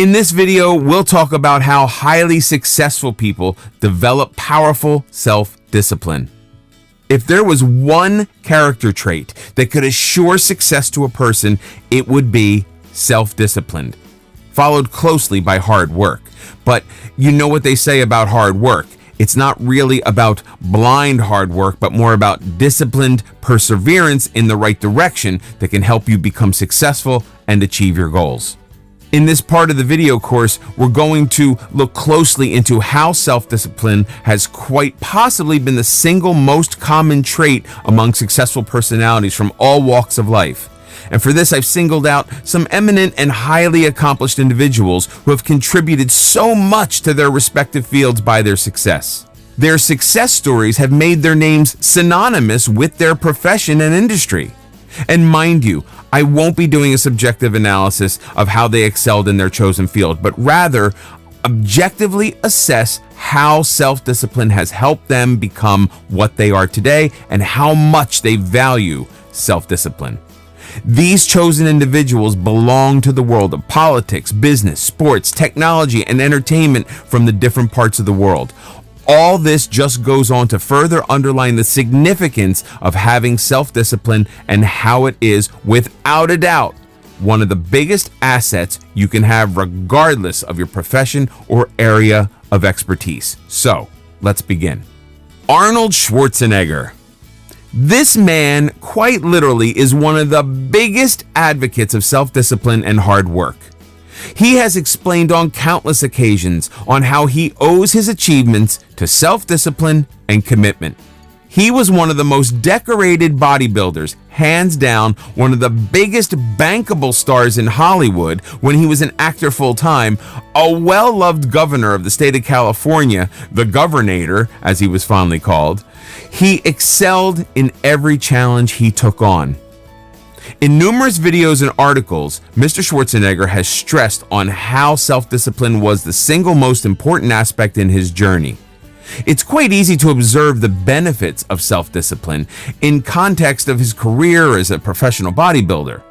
In this video, we'll talk about how highly successful people develop powerful self-discipline. If there was one character trait that could assure success to a person, it would be self-disciplined, followed closely by hard work. But you know what they say about hard work. It's not really about blind hard work, but more about disciplined perseverance in the right direction that can help you become successful and achieve your goals. In this part of the video course, we're going to look closely into how self-discipline has quite possibly been the single most common trait among successful personalities from all walks of life. And for this, I've singled out some eminent and highly accomplished individuals who have contributed so much to their respective fields by their success. Their success stories have made their names synonymous with their profession and industry. And mind you, I won't be doing a subjective analysis of how they excelled in their chosen field, but rather objectively assess how self-discipline has helped them become what they are today and how much they value self-discipline. These chosen individuals belong to the world of politics, business, sports, technology, and entertainment from the different parts of the world. All this just goes on to further underline the significance of having self-discipline and how it is, without a doubt, one of the biggest assets you can have regardless of your profession or area of expertise. So, let's begin. Arnold Schwarzenegger. This man, quite literally, is one of the biggest advocates of self-discipline and hard work. He has explained on countless occasions on how he owes his achievements to self-discipline and commitment. He was one of the most decorated bodybuilders, hands down one of the biggest bankable stars in Hollywood when he was an actor full-time, a well-loved governor of the state of California, the Governator, as he was fondly called. He excelled in every challenge he took on. In numerous videos and articles, Mr. Schwarzenegger has stressed on how self-discipline was the single most important aspect in his journey. It's quite easy to observe the benefits of self-discipline in context of his career as a professional bodybuilder.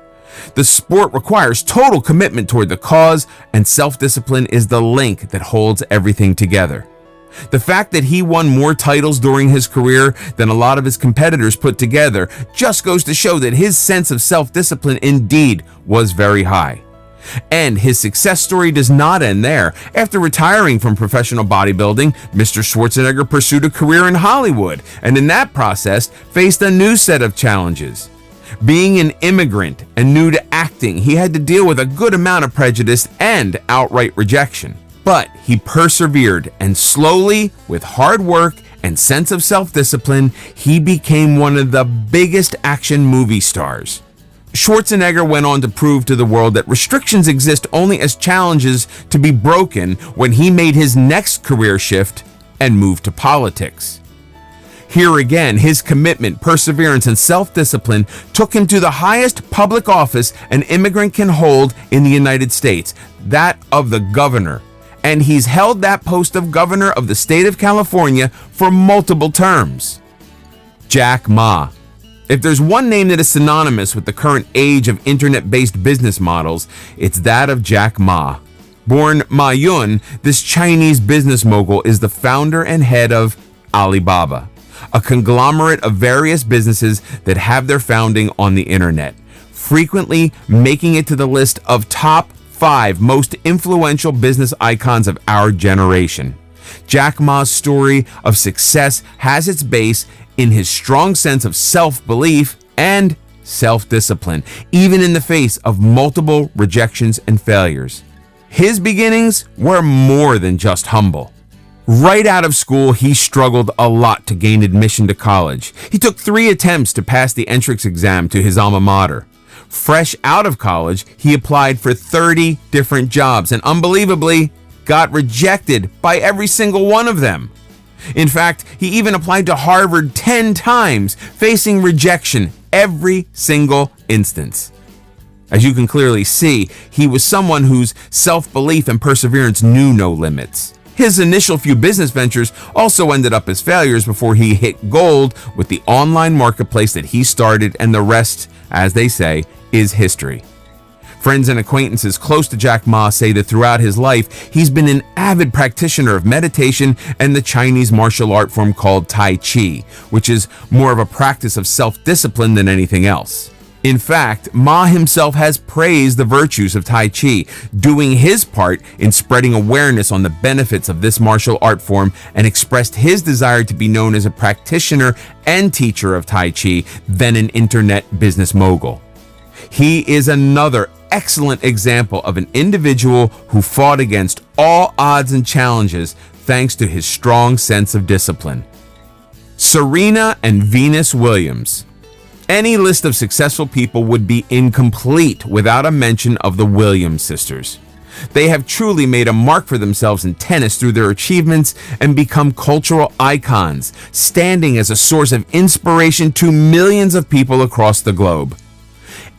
The sport requires total commitment toward the cause, and self-discipline is the link that holds everything together. The fact that he won more titles during his career than a lot of his competitors put together just goes to show that his sense of self-discipline indeed was very high. And his success story does not end there. After retiring from professional bodybuilding, Mr. Schwarzenegger pursued a career in Hollywood, and in that process faced a new set of challenges. Being an immigrant and new to acting, he had to deal with a good amount of prejudice and outright rejection. But he persevered, and slowly, with hard work and sense of self-discipline, he became one of the biggest action movie stars. Schwarzenegger went on to prove to the world that restrictions exist only as challenges to be broken when he made his next career shift and moved to politics. Here again, his commitment, perseverance, and self-discipline took him to the highest public office an immigrant can hold in the United States, that of the governor. And he's held that post of governor of the state of California for multiple terms. Jack Ma. If there's one name that is synonymous with the current age of internet-based business models, it's that of Jack Ma. Born Ma Yun, this Chinese business mogul is the founder and head of Alibaba, a conglomerate of various businesses that have their founding on the internet, frequently making it to the list of top 5 most influential business icons of our generation. Jack Ma's story of success has its base in his strong sense of self-belief and self-discipline, even in the face of multiple rejections and failures. His beginnings were more than just humble. Right out of school, he struggled a lot to gain admission to college. He took 3 attempts to pass the entrance exam to his alma mater. Fresh out of college, he applied for 30 different jobs and unbelievably got rejected by every single one of them. In fact, he even applied to Harvard 10 times, facing rejection every single instance. As you can clearly see, he was someone whose self-belief and perseverance knew no limits. His initial few business ventures also ended up as failures before he hit gold with the online marketplace that he started, and the rest, as they say, is history. Friends and acquaintances close to Jack Ma say that throughout his life, he's been an avid practitioner of meditation and the Chinese martial art form called Tai Chi, which is more of a practice of self-discipline than anything else. In fact, Ma himself has praised the virtues of Tai Chi, doing his part in spreading awareness on the benefits of this martial art form, and expressed his desire to be known as a practitioner and teacher of Tai Chi than an internet business mogul. He is another excellent example of an individual who fought against all odds and challenges thanks to his strong sense of discipline. Serena and Venus Williams. Any list of successful people would be incomplete without a mention of the Williams sisters. They have truly made a mark for themselves in tennis through their achievements and become cultural icons, standing as a source of inspiration to millions of people across the globe.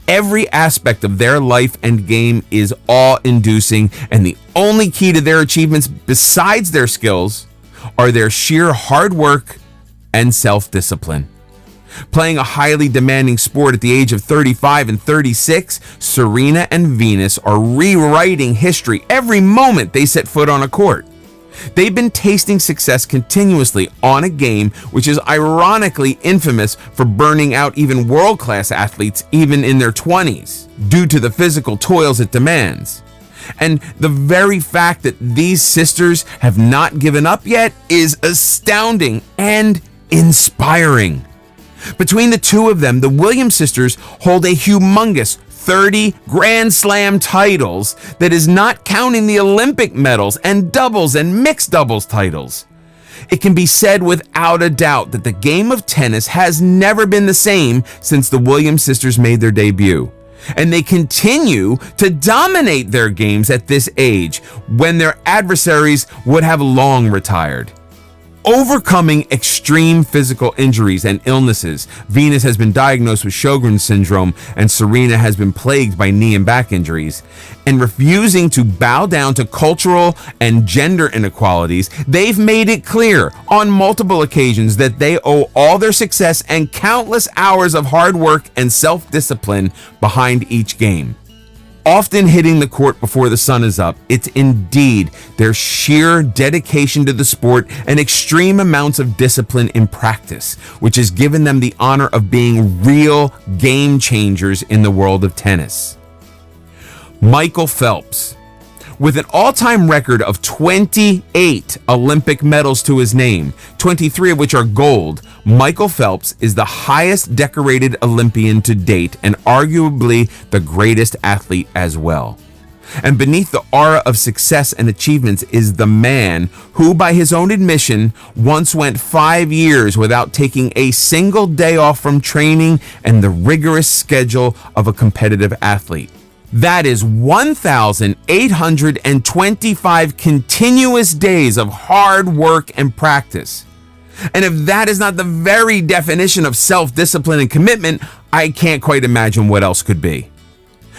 Every aspect of their life and game is awe-inducing, and the only key to their achievements besides their skills are their sheer hard work and self-discipline. Playing a highly demanding sport at the age of 35 and 36, Serena and Venus are rewriting history every moment they set foot on a court. They've been tasting success continuously on a game which is ironically infamous for burning out even world-class athletes even in their 20s, due to the physical toils it demands. And the very fact that these sisters have not given up yet is astounding and inspiring. Between the two of them, the Williams sisters hold a humongous 30 Grand Slam titles that is not counting the Olympic medals and doubles and mixed doubles titles. It can be said without a doubt that the game of tennis has never been the same since the Williams sisters made their debut. And they continue to dominate their games at this age when their adversaries would have long retired. Overcoming extreme physical injuries and illnesses, Venus has been diagnosed with Sjogren's syndrome and Serena has been plagued by knee and back injuries. And refusing to bow down to cultural and gender inequalities, they've made it clear on multiple occasions that they owe all their success and countless hours of hard work and self-discipline behind each game. Often hitting the court before the sun is up, it's indeed their sheer dedication to the sport and extreme amounts of discipline in practice, which has given them the honor of being real game changers in the world of tennis. Michael Phelps. With an all-time record of 28 Olympic medals to his name, 23 of which are gold, Michael Phelps is the highest decorated Olympian to date and arguably the greatest athlete as well. And beneath the aura of success and achievements is the man who, by his own admission, once went 5 years without taking a single day off from training and the rigorous schedule of a competitive athlete. That is 1,825 continuous days of hard work and practice. And if that is not the very definition of self-discipline and commitment, I can't quite imagine what else could be.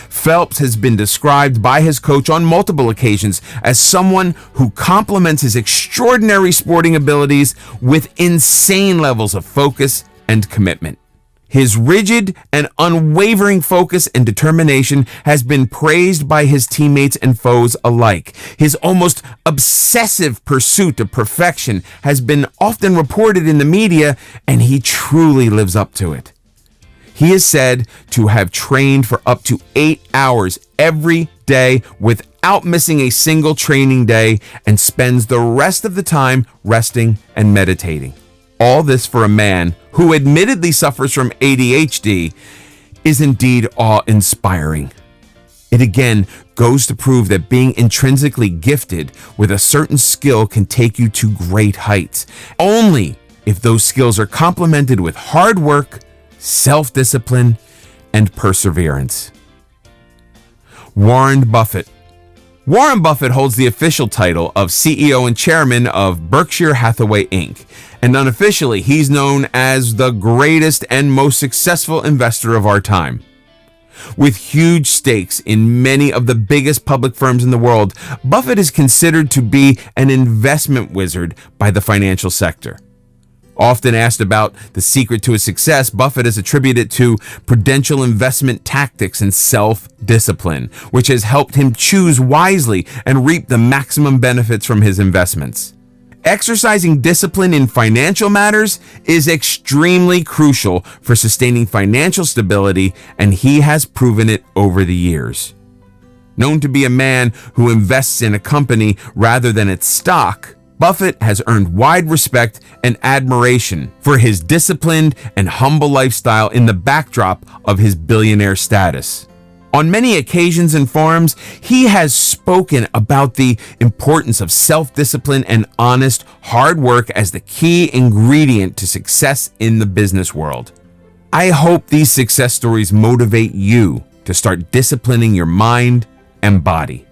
Phelps has been described by his coach on multiple occasions as someone who complements his extraordinary sporting abilities with insane levels of focus and commitment. His rigid and unwavering focus and determination has been praised by his teammates and foes alike. His almost obsessive pursuit of perfection has been often reported in the media, and he truly lives up to it. He is said to have trained for up to 8 hours every day without missing a single training day, and spends the rest of the time resting and meditating. All this for a man who admittedly suffers from ADHD is indeed awe-inspiring. It again goes to prove that being intrinsically gifted with a certain skill can take you to great heights, only if those skills are complemented with hard work, self-discipline, and perseverance. Warren Buffett. Warren Buffett holds the official title of CEO and chairman of Berkshire Hathaway, Inc., and unofficially, he's known as the greatest and most successful investor of our time. With huge stakes in many of the biggest public firms in the world, Buffett is considered to be an investment wizard by the financial sector. Often asked about the secret to his success, Buffett has attributed it to prudential investment tactics and self-discipline, which has helped him choose wisely and reap the maximum benefits from his investments. Exercising discipline in financial matters is extremely crucial for sustaining financial stability, and he has proven it over the years. Known to be a man who invests in a company rather than its stock, Buffett has earned wide respect and admiration for his disciplined and humble lifestyle in the backdrop of his billionaire status. On many occasions and forums, he has spoken about the importance of self-discipline and honest, hard work as the key ingredient to success in the business world. I hope these success stories motivate you to start disciplining your mind and body.